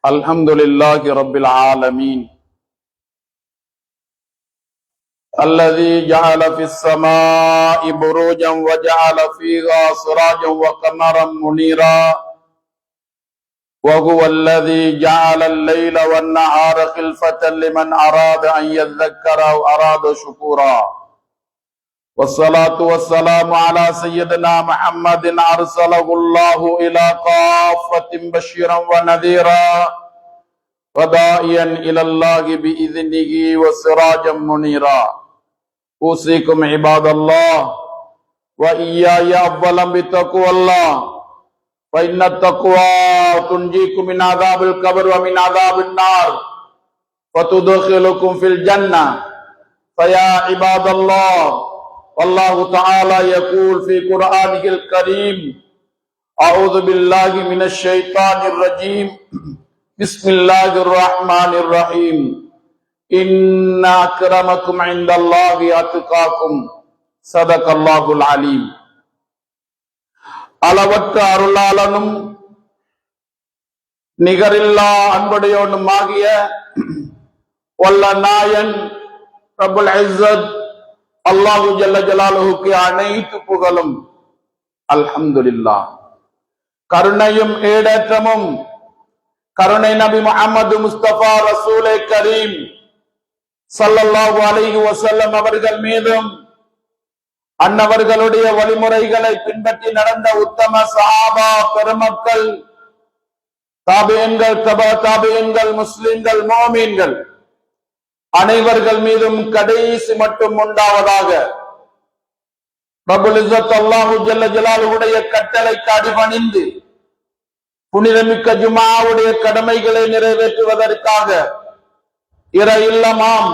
الحمد لله رب العالمين الذي جعل في السماء بروجا وجعل فيها سراجا وقمرا منيرا وهو الذي جعل الليل والنهار خلفة لمن أراد أن يذكر أو أراد شكورا والصلاة والسلام على سيدنا محمد أرسله الله إلى كافة بشيرا ونذيرا وداعيا إلى الله بإذنه وسراجا منيرا أوصيكم عباد الله وإياي أولا بتقوى الله فإن التقوى تنجيكم من عذاب القبر ومن عذاب النار وتدخلكم في الجنة فيا عباد الله والله تعالى يقول في قرآنه الكريم أعوذ بالله من الشيطان الرجيم بسم الله الرحمن الرحيم إن أكرمكم عند الله أتقاكم صدق الله العليم அளவற்ற அருளாளனும் நிகரில்லா அன்புடையோனுமாகிய வல்ல நாயன் ரப்புல் இஸ்ஸத் அல்லாஹு ஜல்ல ஜலாலுஹுக்கு அனைத்து புகழும் அல்ஹம்துலில்லாஹ். கருணையும் ஏடேற்றமும் கருணை நபி முஹம்மது முஸ்தபா ரசூலே கரீம் ஸல்லல்லாஹு அலைஹி வஸல்லம் அவர்கள் மீதும் அன்னவர்களுடைய வழிமுறைகளை பின்பற்றி நடந்த உத்தம சஹாபா பெருமக்கள், தாபியீன்கள், தபா தாபியீன்கள், முஸ்லிம்கள், முஃமின்கள் அனைவர்கள் மீதும் கடைசி மட்டும் உண்டாவதாக. ரப்புல் இஸ்ஸத் அல்லாஹு ஜல்ல ஜலாலுஹுடைய கட்டளைக்கு அடிபணிந்து புனிதமிக்க ஜும்ஆவுடைய கடமைகளை நிறைவேற்றுவதற்காக இற இல்லமாம்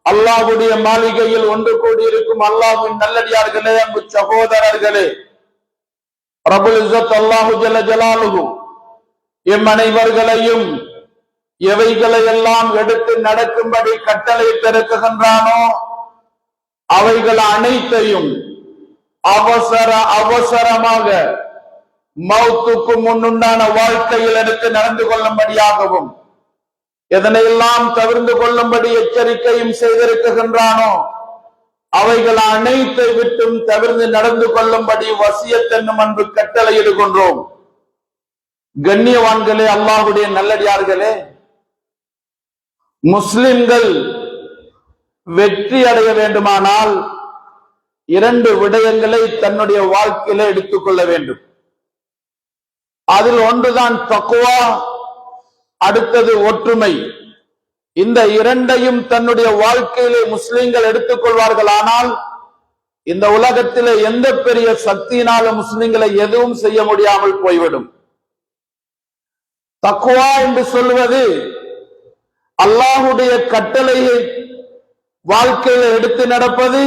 அல்லாஹ்வுடைய மாளிகையில் ஒன்று கூடியிருக்கும் அல்லாஹ்வின் நல்லடியார்களே, அன்பு சகோதரர்களே, ரப்புல் இஸ்ஸத் அல்லாஹு ஜல்ல ஜலாலுஹு எம் அனைவர்களையும் எவைகளை எல்லாம் எடுத்து நடக்கும்படி கட்டளை பிறக்குகின்றானோ அவைகள் அனைத்தையும் அவசரமாக மௌத்துக்கு முன்னுண்டான வாழ்க்கையில் எடுத்து நடந்து கொள்ளும்படியாகவும் எதனையெல்லாம் தவிர்த்து கொள்ளும்படி எச்சரிக்கையும் செய்திருக்கின்றானோ அவைகள் அனைத்தை விட்டும் தவிர்த்து நடந்து கொள்ளும்படி வசியத் என்னும் அன்பு கட்டளையிடுகின்றோம். கண்ணியவான்களே, அல்லாஹ்வுடைய நல்லடியார்களே, முஸ்லிம்கள் வெற்றி அடைய வேண்டுமானால் இரண்டு விடயங்களை தன்னுடைய வாழ்க்கையில எடுத்துக்கொள்ள வேண்டும். அதில் ஒன்றுதான் தக்வா, அடுத்தது ஒற்றுமை. இந்த இரண்டையும் தன்னுடைய வாழ்க்கையிலே முஸ்லிம்கள் எடுத்துக்கொள்வார்கள். ஆனால் இந்த உலகத்திலே எந்த பெரிய சக்தியினாலும் முஸ்லிம்களை எதுவும் செய்ய முடியாமல் போய்விடும். தக்வா என்று சொல்வது அல்லாஹ்வுடைய கட்டளையை வாழ்க்கையில எடுத்து நடப்பது,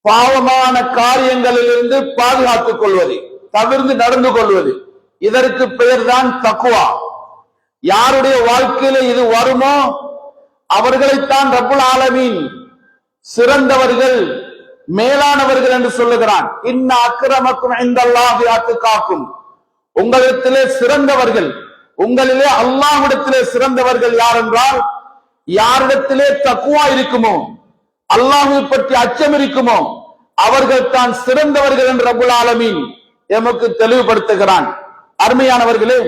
பாவமான காரியங்களிலிருந்து பாதுகாத்துக் கொள்வது, தவிர்த்து நடந்து கொள்வது. இதற்கு பெயர் தான் தக்வா. யாருடைய வாழ்க்கையில இது வருமோ அவர்களைத்தான் ரப்புல் ஆலமீன் சிறந்தவர்கள், மேலானவர்கள் என்று சொல்லுகிறான். இன்ன அக்ரமக்கும் இந்தல்லாஹி அத்காக்கும், உங்களிடத்திலே சிறந்தவர்கள், உங்களிலே அல்லாஹ்விடத்திலே சிறந்தவர்கள் யார் என்றால், யாரிடத்திலே தக்வா இருக்குமோ, அல்லாஹ்வை பற்றி அச்சம் இருக்குமோ அவர்கள் தான் சிறந்தவர்கள் என்று ரப்புல் ஆலமீன் எமக்கு தெளிவுபடுத்துகிறான். அருமையானவர்களே,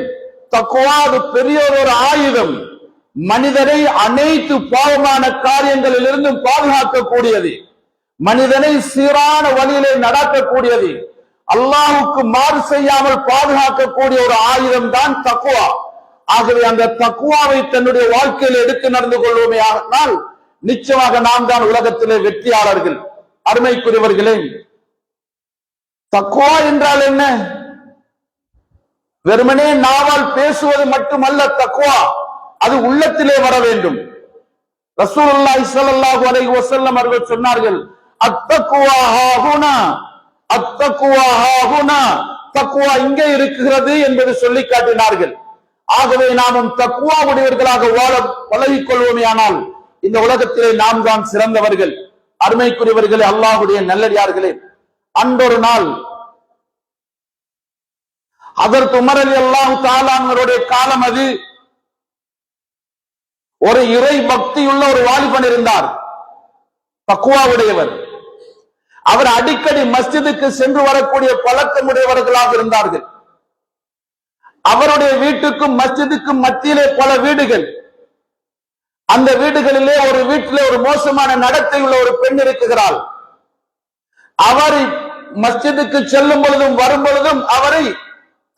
தக்வா அது பெரிய ஒரு ஆயுதம். மனிதனை அனைத்து பாவமான காரியங்களில் இருந்தும் பாதுகாக்கக்கூடியது, மனிதனை சீரான வழியிலே நடக்கக்கூடியது, அல்லாஹ்வுக்கு மாறு செய்யாமல் பாதுகாக்கக்கூடிய ஒரு ஆயுதம் தான் தக்வா. ஆகவே அந்த தக்வாவை தன்னுடைய வாழ்க்கையில் எடுத்து நடந்து கொள்வோமே ஆனால் நிச்சயமாக நாம் தான் உலகத்திலே வெற்றியாளர்கள். அருமைக்குரியவர்களே, தக்வா என்றால் என்ன? வெறுமனே நாவால் பேசுவது மட்டுமல்ல தக்வா, அது உள்ளத்திலே வர வேண்டும். ரசூலுல்லாஹி ஸல்லல்லாஹு அலைஹி வஸல்லம் அவர்கள் சொன்னார்கள், அத்தக்வா ஹாஹுனா, அத்தக்வா ஹாஹுனா, தக்வா இங்கே இருக்கிறது என்பது சொல்லி காட்டினார்கள். ஆகவே நாமும் தக்வா உடையவர்களாக வாழ பழகிக் கொள்வோமே, ஆனால் இந்த உலகத்திலே நாம் தான் சிறந்தவர்கள். அருமைக்குரியவர்களே, அல்லாஹ்வுடைய நல்லடியார்களே, அன்றொரு நாள் ஹஜ்ரத் உமர் ரலியல்லாஹு தஆலா அவர்களுடைய காலம் அது. ஒரு இறை பக்தியுள்ள ஒரு வாலிபன் இருந்தார், தக்வா உடையவர். அவர் அடிக்கடி மஸ்ஜிதுக்கு சென்று வரக்கூடிய பழக்கமுடையவர்களாக இருந்தார்கள். அவருடைய வீட்டுக்கும் மஸ்ஜிதுக்கும் மத்தியிலே பல வீடுகள். அந்த வீடுகளிலே ஒரு வீட்டிலே ஒரு மோசமான நடத்தை உள்ள ஒரு பெண் இருக்குகிறாள். அவர் மஸ்ஜிதுக்கு செல்லும் பொழுதும் வரும் பொழுதும் அவரை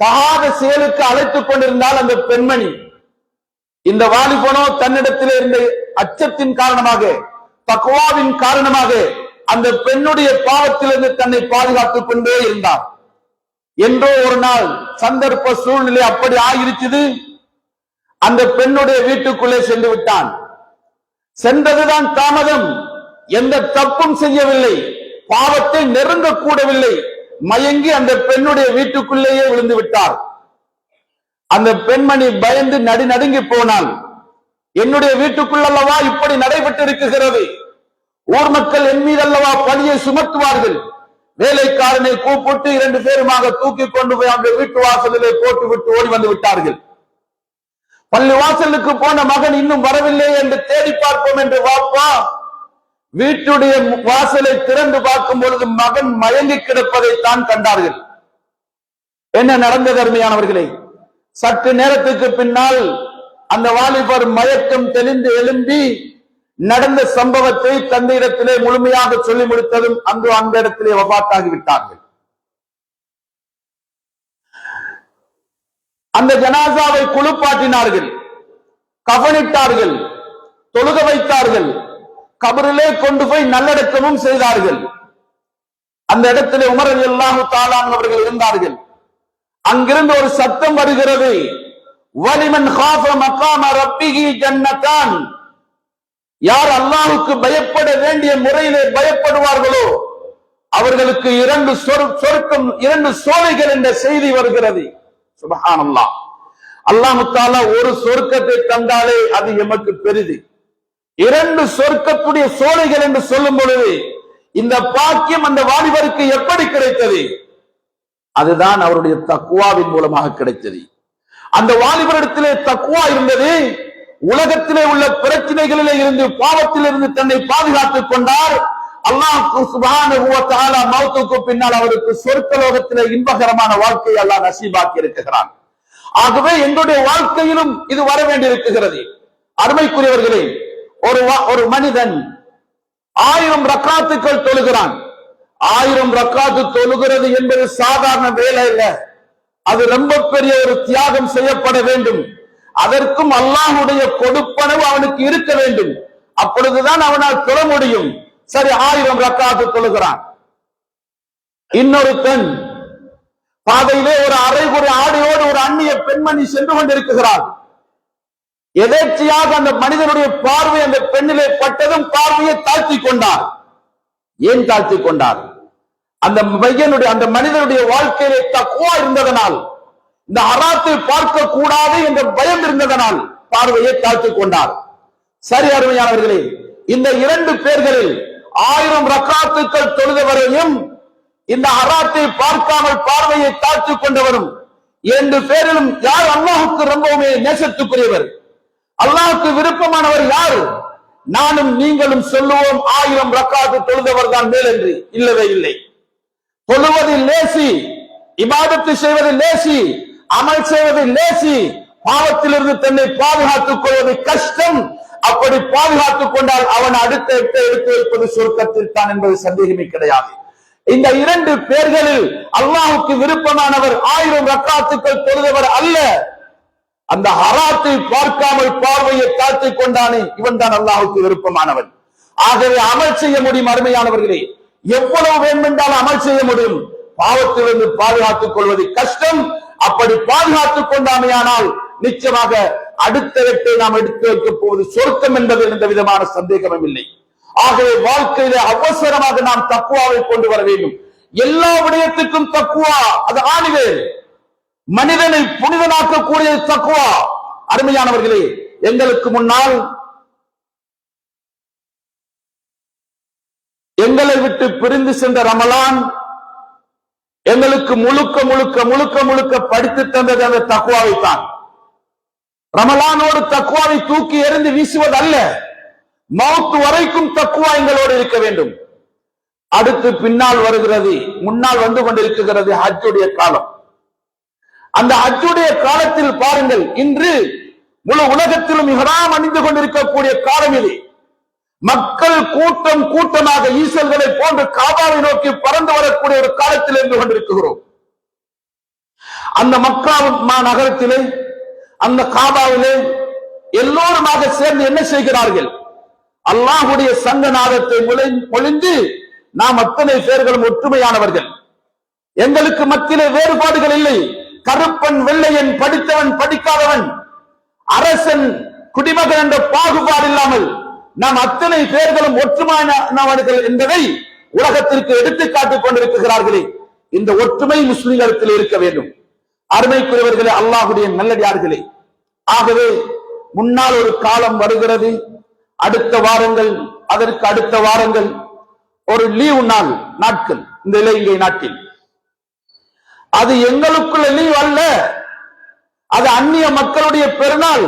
தகாத செயலுக்கு அழைத்துக் கொண்டிருந்தால் அந்த பெண்மணி, இந்த வாலிபனோ தன்னிடத்திலே இருந்த அச்சத்தின் காரணமாக, தக்வாவின் காரணமாக அந்த பெண்ணுடைய பாவத்திலிருந்து தன்னை பாதுகாத்துக் கொண்டே இருந்தார். என்றோ ஒரு நாள் சந்தர்ப்ப சூழ்நிலை அப்படி ஆகிருச்சுது. அந்த பெண்ணுடைய வீட்டுக்குள்ளே சென்று விட்டான். சென்றதுதான் தாமதம். எந்த தப்பும் செய்யவில்லை, பாவத்தை நெருங்க கூடவில்லை. மயங்கி அந்த பெண்ணுடைய வீட்டுக்குள்ளேயே விழுந்து விட்டார். அந்த பெண்மணி பயந்து நடுங்கி போனாள். என்னுடைய வீட்டுக்குள் அல்லவா இப்படி நடைபெற்று இருக்கிறது, ஊர் மக்கள் என் மீது அல்லவா பழியை சுமத்துவார்கள். வேலைக்காரனை கூப்பிட்டு 2 பேருமாக தூக்கி கொண்டு போய் அந்த வீட்டு வாசலிலே போட்டு விட்டு ஓடி வந்து விட்டார்கள். பள்ளி வாசலுக்கு போன மகன் இன்னும் வரவில்லை என்று தேடி பார்ப்போம் என்று வாப்பா வீட்டுடைய வாசலை திறந்து பார்க்கும் பொழுது மகன் மயங்கி கிடப்பதை தான் கண்டார்கள். என்ன நடந்தது அருமையானவர்களே? சற்று நேரத்துக்கு பின்னால் அந்த வாலிபர் மயக்கம் தெளிந்து எழும்பி நடந்த சம்பவத்தை தந்தையிடத்திலே முழுமையாக சொல்லி முடித்ததும் அந்த இடத்திலே வஃபாத்தாகி விட்டார்கள். அந்த ஜனாசாவை குளிப்பாட்டினார்கள், கஃனிட்டார்கள், தொழுக வைத்தார்கள், கபரிலே கொண்டு போய் நல்லடக்கமும் செய்தார்கள். அந்த இடத்திலே உமர் ரலியல்லாஹு தஆலா அவர்கள் இருந்தார்கள். அங்கிருந்து ஒரு சத்தம் வருகிறது, வலிமன் காஃப மகாம ரப்பிஹி ஜன்னதான். யார் அல்லாஹ்வுக்கு பயப்பட வேண்டிய முறையிலே பயப்படுவார்களோ அவர்களுக்கு 2 சொர்க்கம், 2 சோலைகள் என்ற செய்தி வருகிறது. சுப்ஹானல்லாஹ். அல்லாஹ் தஆலா ஒரு சொர்க்கத்தை தந்தாலே அது எமக்கு பெரிது. 2 சொர்க்கத்துடைய சோலைகள் என்று சொல்லும் பொழுது இந்த பாக்கியம் அந்த வாலிபருக்கு எப்படி கிடைத்தது? அதுதான் அவருடைய தக்வாவின் மூலமாக கிடைத்தது. அந்த வாலிபரிடத்திலே தக்வா இருந்தது. உலகத்திலே உள்ள பிரச்சனைகளிலே இருந்து, பாவத்திலிருந்து தன்னை பாதுகாத்துக் கொண்டார். அல்லாஹ் சுப்ஹானஹு வ தஆலா மௌத்துக்கு பின்னால் அவருக்கு சொர்க்கலோகத்திலே இன்பகரமான வாழ்க்கையை அல்லாஹ் நசீபாக்கி இருக்கிறான். ஆகவே எங்களுடைய வாழ்க்கையிலும் இது வர வேண்டியிருக்கிறது. அருமைக்குரியவர்களே, ஒரு மனிதன் 1000 ரக்காத்துக்கள் தொழுகிறான். 1000 ரக்காத்து தொழுகிறது என்பது சாதாரண வேலை அல்ல. அது ரொம்ப பெரிய ஒரு தியாகம் செய்யப்பட வேண்டும். அதற்கும் அல்லாஹ்வுடைய கொடுப்பனவு அவனுக்கு இருக்க வேண்டும். அப்பொழுதுதான் அவனால் தொழ முடியும். சரி, 1000 ரக்காத்து தொழுகிறான். இன்னொருத்தன் பாதையிலே ஒரு அரைகுறை ஆடையோடு ஒரு அந்நிய பெண்மணி சென்று கொண்டிருக்கிறார். எதேச்சையாக அந்த மனிதனுடைய பார்வை அந்த பெண்ணிலே பட்டதும் பார்வையை தாழ்த்தி கொண்டார். ஏன் தாழ்த்தி கொண்டார்? அந்த மனிதனுடைய வாழ்க்கையிலே தக்வா இருந்ததனால், இந்த ஹராத்தை பார்க்க கூடாது என்ற பயம் இருந்ததனால் பார்வையை தாழ்த்தி கொண்டார். சரி அருமையானவர்களே, இந்த 2 பேர்களில் 1000 ரக்காத்துக்கள் தொழுதவரையும் இந்த ஹராத்தை பார்க்காமல் பார்வையை தாழ்த்தி கொண்டவரும் 2 பேரிலும் யார் அல்லாஹ்வுக்கு ரொம்பவுமே நேசத்துக்குரியவர், அல்லாஹ்வுக்கு விருப்பமானவர் யார்? நானும் நீங்களும் சொல்லுவோம் 1000 ரக்காத்து தொழுதவர் தான் மேல் என்று. இல்லவே இல்லை. தொழுவது லேசி, இபாதத்து செய்வது லேசி, அமல் செய்வது லேசி, பாவத்திலிருந்து தன்னை பாதுகாத்துக் கொள்வது கஷ்டம். அப்படி பாதுகாத்துக் கொண்டால் அவன் அடுத்த எடுத்து வைப்பது சொர்க்கத்தில் தான் என்பது சந்தேகமே கிடையாது. இந்த 2 பேர்களில் அல்லாஹ்வுக்கு விருப்பமானவர் 1000 ரக்காத்துக்கள் தொழுதவர் அல்ல. அந்த ஹராத்தை பார்க்காமல் பார்வையை தாழ்த்தி கொண்டானே, இவன் தான் அல்லாஹ்வுக்கு விருப்பமானவன். ஆகவே அமல் செய்ய முடியும். அருமையானவர்களே, எவ்வளவு வேண்டுமென்றால் அமல் செய்ய முடியும். பாவத்திலிருந்து பாதுகாத்துக் கொள்வது கஷ்டம். அப்படி பாதுகாத்துக் கொண்டாமையானால் நிச்சயமாக அடுத்த வெட்டை நாம் எடுத்து வைக்கப் போவது சொர்க்கம் என்பதில் எந்த விதமான சந்தேகமும் இல்லை. ஆகவே வாழ்க்கையில அவசரமாக நாம் தக்வாவை கொண்டு வர வேண்டும். எல்லா விடயத்துக்கும் தக்வா, அது ஆணிவேர். மனிதனை புனிதனாக்கக்கூடிய தக்வா. அருமையானவர்களே, எங்களுக்கு முன்னால் எங்களை விட்டு பிரிந்து சென்ற ரமலான் எங்களுக்கு முழுக்க முழுக்க முழுக்க முழுக்க படித்து தந்தது அந்த தக்வாவைத்தான். ரமலானோடு தக்வாவை தூக்கி எறிந்து வீசுவது அல்ல, மௌத் வரைக்கும் தக்வா எங்களோடு இருக்க வேண்டும். அடுத்து பின்னால் வருகிறது, முன்னால் வந்து கொண்டிருக்கிறது ஹஜ்ஜுடைய காலம். அந்த ஹஜ்ஜுடைய காலத்தில் பாருங்கள், இன்று முழு உலகத்திலும் இஹ்ராம் அணிந்து கொண்டிருக்கக்கூடிய காலம் இது. மக்கள் கூட்டம் கூட்டமாக ஈசல்களை போன்று காபாவை நோக்கி பறந்து வரக்கூடிய ஒரு காலத்தில் இருந்து கொண்டிருக்கிறோம். அந்த மக்கா நகரத்திலே, அந்த காபாவிலே எல்லோருமாக சேர்ந்து என்ன செய்கிறார்கள்? அல்லாஹுடைய சங்கநாதத்தை பொழிந்து நாம் அத்தனை பேர்களும் ஒற்றுமையானவர்கள். எங்களுக்கு மத்தியிலே வேறுபாடுகள் இல்லை. கருப்பன் வெள்ளையன், படித்தவன் படிக்காதவன், அரசன் குடிமகன் என்ற பாகுபாடு இல்லாமல் நாம் அத்தனை பேர்களும் ஒற்றுமையானவர்கள் என்பதை உலகத்திற்கு எடுத்துக்காட்டிக் கொண்டிருக்கிறார்களே. இந்த ஒற்றுமை முஸ்லிம்களிடத்தில் இருக்க வேண்டும். அருமைக்குரியவர்களே, அல்லாஹுடைய நல்லடியார்களே, ஆகவே முன்னால் ஒரு காலம் வருகிறது. அடுத்த வாரங்கள், அதற்கு அடுத்த வாரங்கள் ஒரு லீவு நாட்கள் இந்த இலங்கை நாட்டில். அது எங்களுக்குள்ள லீவ் அல்ல, அது அந்நிய மக்களுடைய பெருநாள்,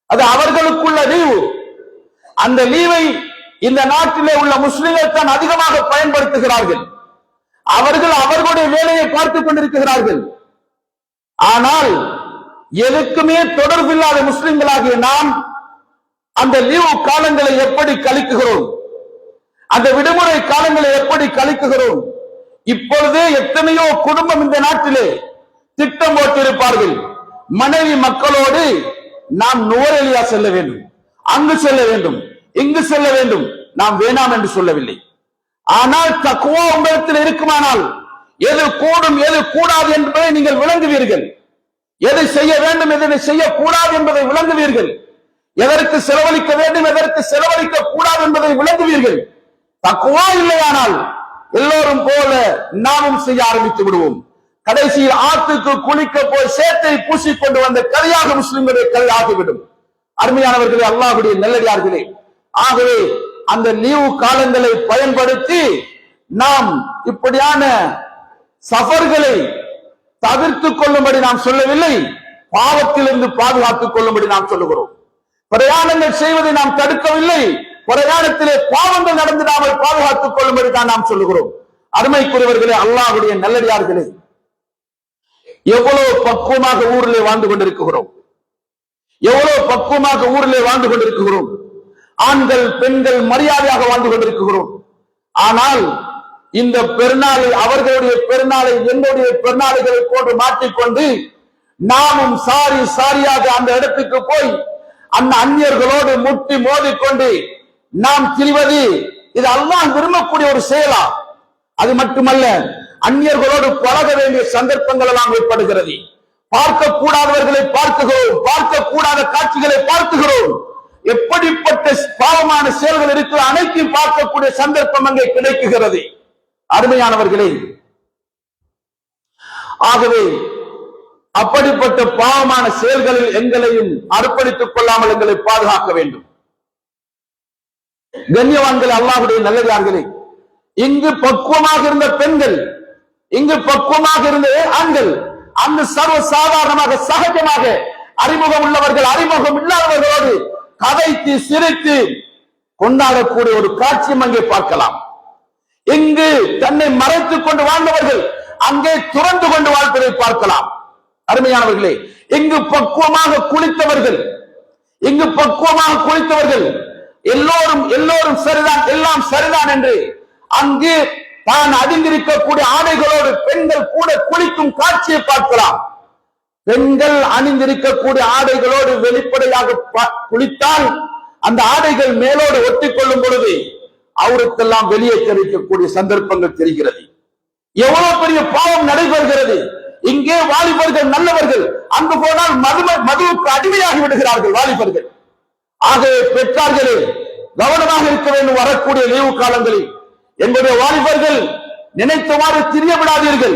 அது அவர்களுக்குள்ள லீவு. அந்த லீவை இந்த நாட்டிலே உள்ள முஸ்லிம்கள் தான் அதிகமாக பயன்படுத்துகிறார்கள். அவர்கள் அவர்களுடைய வேலையை பார்த்துக் கொண்டிருக்கிறார்கள். ஆனால் எதுக்குமே தொடர்பில்லாத முஸ்லிம்களாகிய நாம் அந்த லீவு காலங்களை எப்படி கழிக்குகிறோம்? அந்த விடுமுறை காலங்களை எப்படி கழிக்குகிறோம்? இப்பொழுதே எத்தனையோ குடும்பம் இந்த நாட்டிலே திட்டம் போட்டிருப்பார்கள். மனைவி மக்களோடு நாம் நுவரெலியா செல்ல வேண்டும், அங்கு செல்ல வேண்டும், இங்கு செல்ல வேண்டும். நாம் வேணாம் என்று சொல்லவில்லை. ஆனால் தக்வா உங்களிடத்தில் இருக்குமானால் எது கூடும் எது கூடாது என்பதை நீங்கள் விளங்குவீர்கள். எதை செய்ய வேண்டும் எதை செய்யக்கூடாது என்பதை விளங்குவீர்கள். எதற்கு செலவழிக்க வேண்டும் எதற்கு செலவழிக்க கூடாது என்பதை விளங்குவீர்கள். தக்வா இல்லையானால் எல்லோரும் போல நாமும் செய்ய ஆரம்பித்து விடுவோம். கடைசியில் ஆற்றுக்கு குளிக்க போய் சேற்றை பூசிக்கொண்டு வந்த கதையாக முஸ்லிம்களுடைய கதை ஆகிவிடும். அருமையானவர்களே, அல்லாஹ்வுடைய நல்லடியார்களே, ஆகவே அந்த லீவு காலங்களை பயன்படுத்தி நாம் இப்படியான சஃபர்களை தவிர்த்துக் கொள்ளும்படி நாம் சொல்லவில்லை, பாவத்திலிருந்து பாதுகாத்துக் கொள்ளும்படி நாம் சொல்லுகிறோம். பிரயாணங்கள் செய்வதை நாம் தடுக்கவில்லை, பிரயாணத்திலே பாவங்கள் நடந்துடாமல் பாதுகாத்துக் கொள்ளும்படி தான் நாம் சொல்லுகிறோம். அருமைக்குரியவர்களே, அல்லாஹ்வுடைய நல்லடியார்களே, எவ்வளவு பக்குவமாக ஊரிலே வாழ்ந்து கொண்டிருக்கிறோம், எவ்வளவு பக்குவமாக ஊரிலே வாழ்ந்து கொண்டிருக்கிறோம். ஆண்கள் பெண்கள் மரியாதையாக வாழ்ந்து கொண்டிருக்கிறோம். ஆனால் இந்த பெருநாளை, அவர்களுடைய பெருநாளை என்னுடைய பெருநாளைகளை போன்று மாற்றிக்கொண்டு நாமும் சாரி சாரியாக அந்த இடத்துக்கு போய் அந்த அந்நியர்களோடு முட்டி மோதிக்கொண்டு நாம் திரிவது, இது அல்லாஹ் விரும்பக்கூடிய ஒரு செயலா? அது மட்டுமல்ல, அந்நியர்களோடு பழக வேண்டிய சந்தர்ப்பங்கள் எல்லாம் ஏற்படுகிறது. பார்க்க கூடாதவர்களை பார்க்கிறோம், பார்க்க கூடாத காட்சிகளை பார்க்கிறோம். எப்படிப்பட்ட பாவமான செயல்கள் இருக்கிற அனைத்தையும் பார்க்கக்கூடிய சந்தர்ப்பம் அங்கே கிடைக்குகிறது. அருமையானவர்களே, ஆகவே அப்படிப்பட்ட பாவமான செயல்களில் எங்களையும் அர்ப்பணித்துக் கொள்ளாமல் எங்களை பாதுகாக்க வேண்டும். கண்ணியவான்கள், அல்லாஹ்வுடைய நல்லடியார்களே, இங்கு பக்குவமாக இருந்த பெண்கள், இங்கு பக்குவமாக இருந்த ஆண்கள், அந்த சர்வ சாதாரணமாக சகஜமாக அறிமுகம் உள்ளவர்கள் அறிமுகம் இல்லாதவர்களோடு கதைத்து சிரித்து கொண்டாடக்கூடிய ஒரு காட்சியும் அங்கே பார்க்கலாம். இங்கு தன்னை மறைத்துக் கொண்டு வாழ்ந்தவர்கள் அங்கே துறந்து கொண்டு வாழ்வதை பார்க்கலாம். அருமையானவர்களே, இங்கு பக்குவமாக குளித்தவர்கள், இங்கு பக்குவமாக குளித்தவர்கள் எல்லோரும் சரிதான், எல்லாம் சரிதான் என்று அங்கு தான் அணிந்திருக்கக்கூடிய ஆடைகளோடு பெண்கள் கூட குளிக்கும் காட்சியை பார்க்கலாம். பெண்கள் அணிந்திருக்கக்கூடிய ஆடைகளோடு வெளிப்படையாக குளித்தால் அந்த ஆடைகள் மேலோடு ஒட்டிக் கொள்ளும் பொழுது அவருக்கெல்லாம் வெளியே தெரிவிக்கக்கூடிய சந்தர்ப்பங்கள் தெரிகிறது. எவ்வளவு பெரிய பாவம் நடைபெறுகிறது. இங்கே வாலிபர்கள் நல்லவர்கள், அங்கு போனால் மதுவுக்கு அடிமையாகி விடுகிறார்கள் வாலிபர்கள். ஆகவே பெற்றார்களே, கவனமாக இருக்க வேண்டும். வரக்கூடிய லீவு காலங்களில் எங்களுடைய வாலிபர்கள் நினைத்தவாறு திரிய விடாதீர்கள்.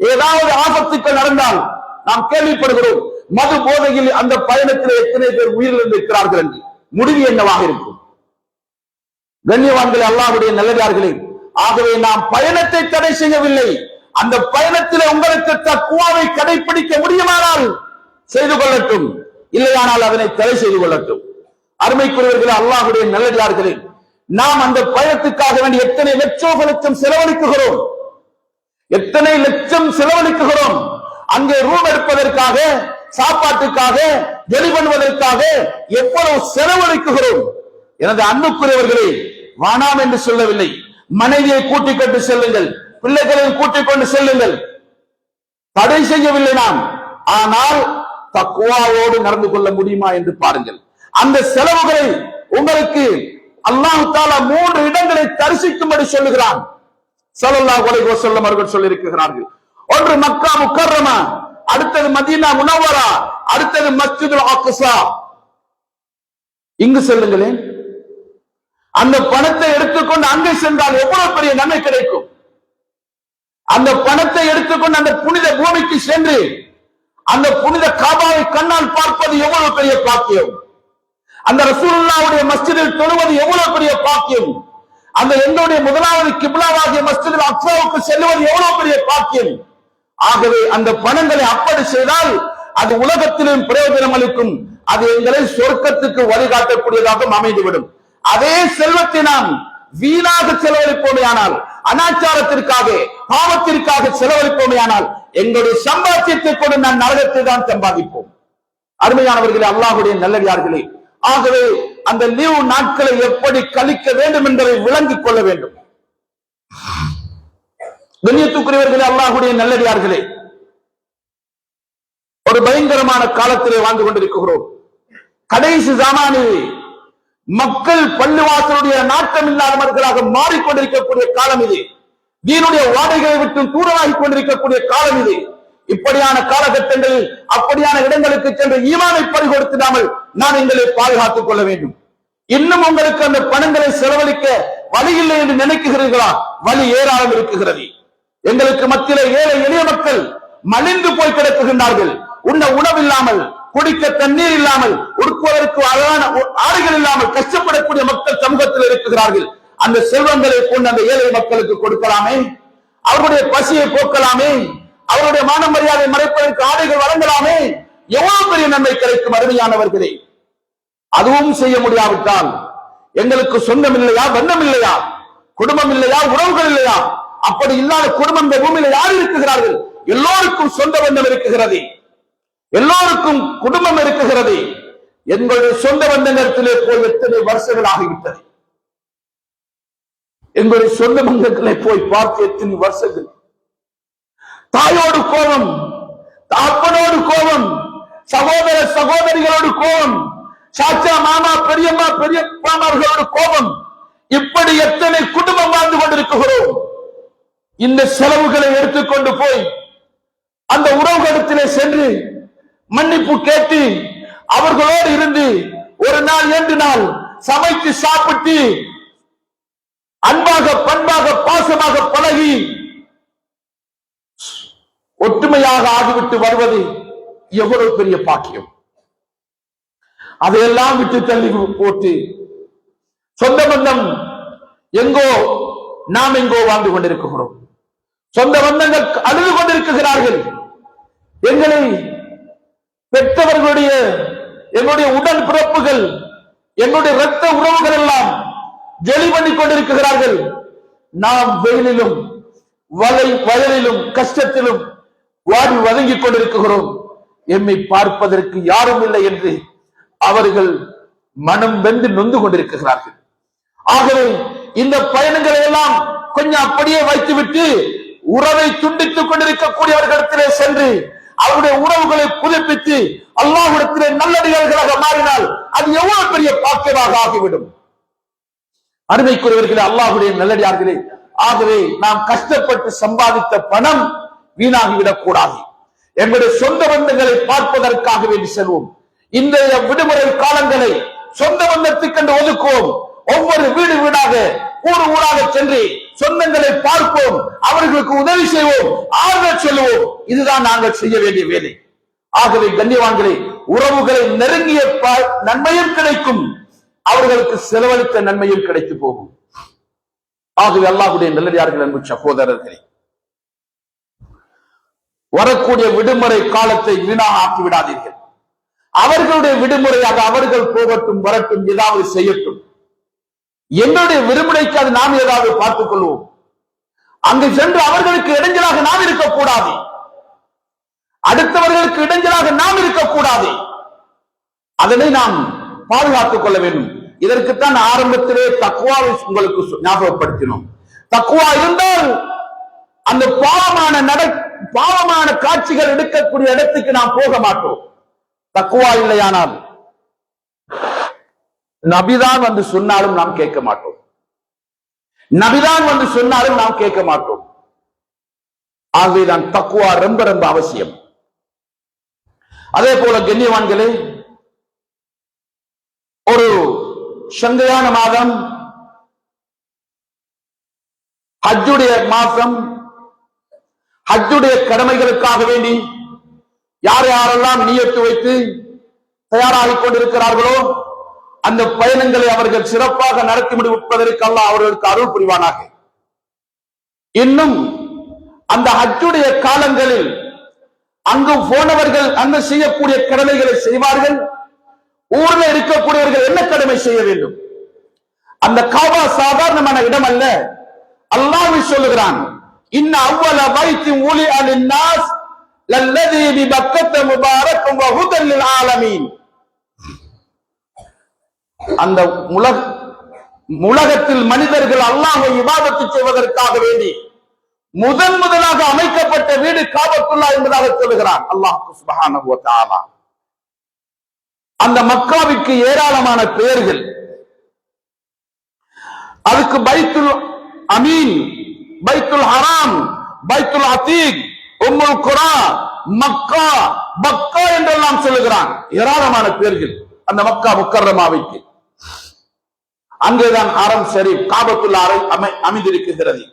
ஏதாவது ஆபத்துக்கள் நடந்தால் நாம் கேள்விப்படுகிறோம் மது போதையில் அந்த பயணத்தில் எத்தனை பேர் உயிரிழந்திருக்கிறார்கள் என்று. முடிவு என்னவாக இருக்கும்? கண்ணியவான்களே, அல்லாஹ்வுடைய நல்லடியார்களே, ஆகவே நாம் பயணத்தை தடை செய்யவில்லை. அந்த பயணத்தில் உங்களுக்கு தக்வாவை கடைபிடிக்க முடியுமானால் செய்து கொள்ளட்டும், இல்லையானால் அதனை தடை செய்து கொள்ளட்டும். அருமைக்குரியவர்களே, அல்லாஹ்வுடைய நல்லடியார்களே, நாம் அந்த பயணத்துக்காக வேண்டி எத்தனை லட்சம் செலவழிக்குகிறோம், எத்தனை லட்சம் செலவழிக்குகிறோம். அங்கே ரூம் எடுப்பதற்காக, சாப்பாட்டுக்காக, வெளி பண்ணுவதற்காக எவ்வளவு செலவழிக்குகிறோம். எனது அன்புக்குரியவர்களே, வானாம் என்று சொல்லவில்லை. மனைவியை கூட்டிக் கொண்டு செல்லுங்கள், பிள்ளைகளையும் கூட்டிக் கொண்டு செல்லுங்கள், தடை செய்யவில்லை நாம். ஆனால் தக்வாவோடு நடந்து கொள்ள முடியுமா என்று பாருங்கள். அந்த செலவுகளை உங்களுக்கு அல்லாஹ் தஆலா 3 இடங்களை தரிசிக்கும்படி சொல்லுகிறான். ஸல்லல்லாஹு அலைஹி வஸல்லம் அவர்கள் சொல்லி இருக்கிறார்கள். ஒன்று மக்கா முக்கர்ரமா, அடுத்தது மதீனா முனவ்வரா, அடுத்தது மஸ்ஜிதுல் அக்ஸா. இங்கு செல்லுங்களேன். அந்த பணத்தை எடுத்துக்கொண்டு அங்கே சென்றால் எவ்வளவு பெரிய நன்மை கிடைக்கும். அந்த பணத்தை எடுத்துக்கொண்டு அந்த புனித பூமிக்கு சென்று அந்த புனித காபாவை கண்ணால் பார்ப்பது எவ்வளவு பெரிய பாக்கியம். அந்த ரசூலுல்லாஹ்வுடைய மஸ்ஜிதில் தொழுவது எவ்வளவு பெரிய பாக்கியம். அந்த எங்களுடைய முதலாவது கிப்லாவாகிய மஸ்ஜிதுல் அக்ஸாவுக்கு செல்வது எவ்வளவு பெரிய பாக்கியம். ஆகவே அந்த பணங்களை அப்படி செய்தால் அது உலகத்திலும் பிரயோஜனம் அளிக்கும். அது எங்களை சொர்க்கத்துக்கு வழிகாட்டக்கூடியதாக அமைந்துவிடும். அதே செல்வத்தை நாம் வீணாக செலவழிப்போமையானால், அனாச்சாரத்திற்காக, பாவத்திற்காக செலவழிப்போமையானால் எங்களுடைய சம்பாத்தியத்தை கொண்டு நாம் நரகத்தை தான் சம்பாதிப்போம். அருமையானவர்களே, அல்லாஹ்வுடைய நல்லடியார்களே, ஆகவே அந்த லீவு நாட்களை எப்படி கழிக்க வேண்டும் என்பதை விளங்கிக் கொள்ள வேண்டும். கண்ணியத்துக்குரியவர்களே, அல்லாஹ்வுடைய நல்லடியார்களே, ஒரு பயங்கரமான காலத்திலே வாழ்ந்து கொண்டிருக்கிறோம். கடைசி ஜமானில் மக்கள் பள்ளிவாசலுடைய நாட்டம் இல்லாதவர்களாக மாறிக்கொண்டிருக்கக்கூடிய காலம் இது. தீனுடைய வாடைகளை விட்டு தூரமாகிக் கொண்டிருக்கக்கூடிய காலம் இது. இப்படியான காலகட்டங்களில் அப்படியான இடங்களுக்கு சென்று ஈமானை பறிகொடுத்திடாமல் நாம் எங்களை பாதுகாத்துக் கொள்ள வேண்டும். இன்னும் உங்களுக்கு அந்த பணங்களை செலவழிக்க வழி இல்லை என்று நினைக்கிறீர்களா? வழி ஏராளம் இருக்குகிறது. எங்களுக்கு மத்தியிலே ஏழை எளிய மக்கள் மலிந்து போய் கிடக்குகின்றார்கள். உண்ண உணவில்லாமல், குடிக்க தண்ணீர் இல்லாமல், உடுக்குவதற்கு அழகான ஆடைகள் இல்லாமல் கஷ்டப்படக்கூடிய மக்கள் சமூகத்தில் இருக்கிறார்கள். அந்த செல்வங்களை கொண்டு அந்த ஏழை மக்களுக்கு கொடுக்கலாமே, அவருடைய பசியை போக்கலாமே, அவருடைய மான மரியாதை மறைப்பதற்கு ஆடைகள் வழங்கலாமே. எவ்வளவு பெரிய நன்மை கிடைக்கும் அருமையானவர்களே. அதுவும் செய்ய முடியாவிட்டால் எங்களுக்கு சொந்தம் இல்லையா, பந்தம் இல்லையா, குடும்பம் இல்லையா, உறவுகள் இல்லையா? அப்படி இல்லாத குடும்பம் இந்த பூமியில யார் இருக்கிறார்கள்? எல்லோருக்கும் சொந்த பந்தம் இருக்கிறது, எல்லோருக்கும் குடும்பம் இருக்கிறது. எங்களுடைய சொந்த பந்தங்களிலே போய் எத்தனை வருஷங்கள் ஆகிவிட்டது. எங்களுடைய சொந்த பந்தங்களை போய் பார்த்து எத்தனை வருஷங்கள். தாயோடு கோபம், தாப்பனோடு கோபம், சகோதர சகோதரிகளோடு கோபம், சாச்சா மாமா பெரியம்மா பெரியப்பாமார்களோடு கோபம். இப்படி எத்தனை குடும்பம் வாழ்ந்து கொண்டிருக்கிறோம். இந்த செலவுகளை எடுத்துக்கொண்டு போய் அந்த உறவுகளிடத்திலே சென்று மன்னிப்பு கேட்டு அவர்களோடு இருந்து ஒரு நாள் 2 நாள் சமைத்து சாப்பிட்டு அன்பாக பண்பாக பாசமாக பழகி ஒற்றுமையாக ஆகிவிட்டு வருவது எவ்வளவு பெரிய பாக்கியம். அதையெல்லாம் விட்டு தள்ளி போட்டு சொந்த பந்தம் எங்கோ, நாம் எங்கோ வாழ்ந்து கொண்டிருக்கிறோம். சொந்த பந்தங்கள் அழுது கொண்டிருக்கிறார்கள். எங்களை பெற்றவர்களுடைய, எங்களுடைய உடல் பிறப்புகள், எங்களுடைய இரத்த உறவுகள் எல்லாம் ஜொலி பண்ணி கொண்டிருக்கிறார்கள். நாம் வெயிலிலும் வயலிலும் கஷ்டத்திலும் வாடி வதங்கிக் கொண்டிருக்கிறோம். எம்மை பார்ப்பதற்கு யாரும் இல்லை என்று அவர்கள் மனம் வெந்து நொந்து கொண்டிருக்கிறார்கள். ஆகவே இந்த பயணங்களை எல்லாம் கொஞ்சம் அப்படியே வைத்துவிட்டு உறவை துண்டித்துக் கொண்டிருக்கக்கூடியவர்களிடத்திலே சென்று அவருடைய உறவுகளை புதுப்பித்து அல்லாஹ்விடத்திலே நல்லடியார்களாக மாறினால் அது எவ்வளவு பெரிய பாக்கியமாக ஆகிவிடும். அருமைக்குரியவர்களே, அல்லாஹ்வுடைய நல்லடியார்களே, ஆகவே நாம் கஷ்டப்பட்டு சம்பாதித்த பணம் வீணாகிவிடக் கூடாது. எங்களுடைய சொந்த பந்தங்களை பார்ப்பதற்காக வேண்டி செல்வோம். இந்த விடுமுறை காலங்களை சொந்த பந்தத்துக்கென்று ஒதுக்குவோம். ஒவ்வொரு வீடு வீடாக, ஊர் ஊராக சென்று சொந்தங்களை பார்ப்போம், அவர்களுக்கு உதவி செய்வோம், ஆறுதல் சொல்லுவோம். இதுதான் நாங்கள் செய்ய வேண்டிய வேலை. ஆகவே கண்ணியவான்களே, உறவுகளை நெருங்கிய நன்மையும் கிடைக்கும், அவர்களுக்கு செலவழித்த நன்மையும் கிடைத்து போகும். ஆகவே அல்லாஹ்வுடைய நல்லடியார்கள், அன்பு சகோதரர்களே, வரக்கூடிய விடுமுறை காலத்தை வீணாக ஆக்கி விடாதீர்கள். அவர்களுடைய விடுமுறையாக அவர்கள் போகட்டும், வரட்டும், ஏதாவது செய்யட்டும். என்னுடைய விடுமுறைக்கு அது நாம் ஏதாவது பார்த்துக் கொள்வோம். அங்கு சென்று அவர்களுக்கு இடைஞ்சலாக நாம் இருக்கக்கூடாது, அடுத்தவர்களுக்கு இடைஞ்சலாக நாம் இருக்கக்கூடாது. அதனை நாம் பாதுகாத்துக் கொள்ள வேண்டும். இதற்குத்தான் ஆரம்பத்திலே தக்வாவை உங்களுக்கு ஞாபகப்படுத்தினோம். தக்வா இருந்தால் அந்த பாவமான காட்சிகள் எடுக்கக்கூடிய இடத்துக்கு நாம் போக மாட்டோம். தக்வா இல்லையானால் நபிதான் வந்து சொன்னாலும் நாம் கேட்க மாட்டோம், நபிதான் வந்து சொன்னாலும் நாம் கேட்க மாட்டோம். ஆகவேதான் தக்வா ரொம்ப ரொம்ப அவசியம். அதே போல கண்ணியவான்களே, ஒரு சங்கையான மாதம், ஹஜ்ஜுடைய மாசம், ஹஜ்ஜுடைய கடமைகளுக்காக வேண்டி யார் யாரெல்லாம் நியத்து வைத்து தயாராகிக் கொண்டிருக்கிறார்களோ அந்த பயணங்களை அவர்கள் சிறப்பாக நடத்தி முடிப்பதற்கு அல்லாஹ் அவர்களுக்கு அருள் புரிவானாக. இன்னும் அந்த ஹஜ்ஜுடைய காலங்களில் அங்கு போனவர்கள் அங்கு செய்யக்கூடிய கடமைகளை செய்வார்கள். ஊரில் இருக்கக்கூடியவர்கள் என்ன கடமை செய்ய வேண்டும்? அந்த காபா சாதாரணமான இடம் அல்ல. அல்லாஹ் சொல்லுகிறான், இன்ன அவ்வல பைத்தின் உலிஅ லின்னாஸ் லல்லதி பிபக்கத முபாரக்கும் வ ஹுதல் லில் ஆலமீன். அந்த உலகத்தில் மனிதர்கள் அல்லாஹ்வை இபாதத்து செய்வதற்காக வேண்டி முதலாக அமைக்கப்பட்ட வீடு காபத்துல்லாஹ் என்பதாக சொல்லுகிறான் அல்லாஹ் சுப்ஹானஹு வ தஆலா. அந்த மக்காவிற்கு ஏராளமான பெயர்கள். அதுக்கு பைத்துல் அமீன், பைத்துல் ஹராம், பைத்துல் அதீக், உம்முல் குரா, மக்கா, பக்கா என்றெல்லாம் சொல்லுகிறான். ஏராளமான பெயர்கள் அந்த மக்கா முக்கர்ரமாவிற்கு. அங்கேதான் ஹரம் ஷரீப் காபத்துல்லாஹ் அமைந்திருக்கிறது.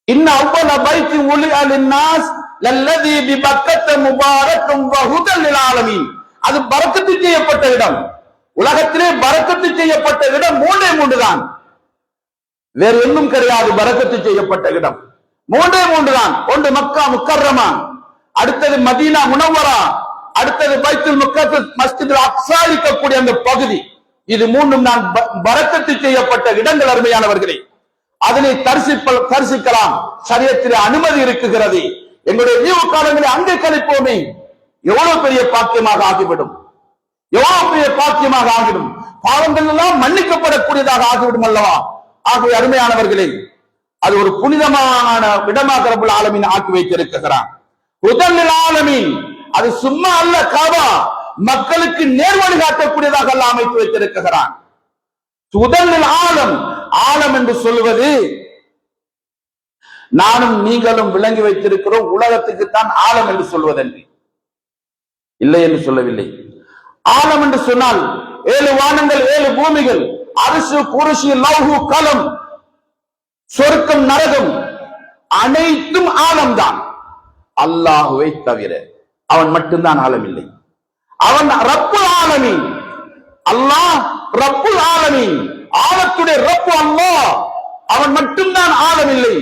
இன்ன அவ்வல பைத்தின் உலிஅ லின்னாஸ் லல்லதி பிபக்கத முபாரக்கும் வ ஹுதல் லில் ஆலமீன். அது பரக்கத்து செய்யப்பட்ட இடம். உலகத்திலே பரக்கத்து செய்யப்பட்ட இடம் மூன்று தான், வேறு ஒன்றும் கிடையாது. பரக்கத்து செய்யப்பட்ட இடம் மூன்று தான். ஒன்று மக்கா முக்கர்ரமா, அடுத்தது மதீனா முனவ்வரா, அடுத்தது பைத்துல் முக்கத்தஸ் மஸ்ஜிதுல் அக்ஸா இருக்கக்கூடிய அந்த பகுதி. இது மூன்றும் தான் பரக்கத்து செய்யப்பட்ட இடங்கள். அருமையானவர்களே, அதனை தரிசிக்கலாம், ஷரியத்திலே அனுமதி இருக்குகிறது. எங்களுடைய லீவு காலங்களை அங்கே கழிப்போமே, எவ்வளவு பெரிய பாக்கியமாக ஆகிவிடும், எவ்வளவு பெரிய பாக்கியமாக ஆகிடும். பாவங்கள் எல்லாம் மன்னிக்கப்படக்கூடியதாக ஆகிவிடும் அல்லவா? ஆகவே அருமையானவர்களே, அது ஒரு புனிதமான இடமாக ரப்பல் ஆலமீன் ஆக்கி வைத்திருக்கிறான். ஹுதல் லில் ஆலமீன், அது சும்மா அல்ல, காபா மக்களுக்கு நேர்வழி காட்டக்கூடியதாக அல்லாஹ் அமைத்து வைத்திருக்கிறான். ஹுதல் லில் ஆலம், ஆலம் என்று சொல்லுவது நானும் நீங்களும் விளங்கி வைத்திருக்கிறோம் உலகத்துக்குத்தான் ஆலம் என்று சொல்வதன்றி இல்லை என்று சொல்லவில்லை. ஆலம் என்று சொன்னால் 7 வானங்கள் 7 பூமிகள், அரசு குருசி லௌஹு கலம், சொர்க்கம் நரகம் அனைத்தும் ஆலம்தான். அல்லாஹுவை தவிர அவன் மட்டும்தான் ஆலம் இல்லை. அவன் ரப்புல் ஆலமீன். அல்லாஹ் ரப்புல் ஆலமீன், ஆலத்துடைய ரப்பு அல்லாஹ். அவன் மட்டும்தான் ஆலம் இல்லை,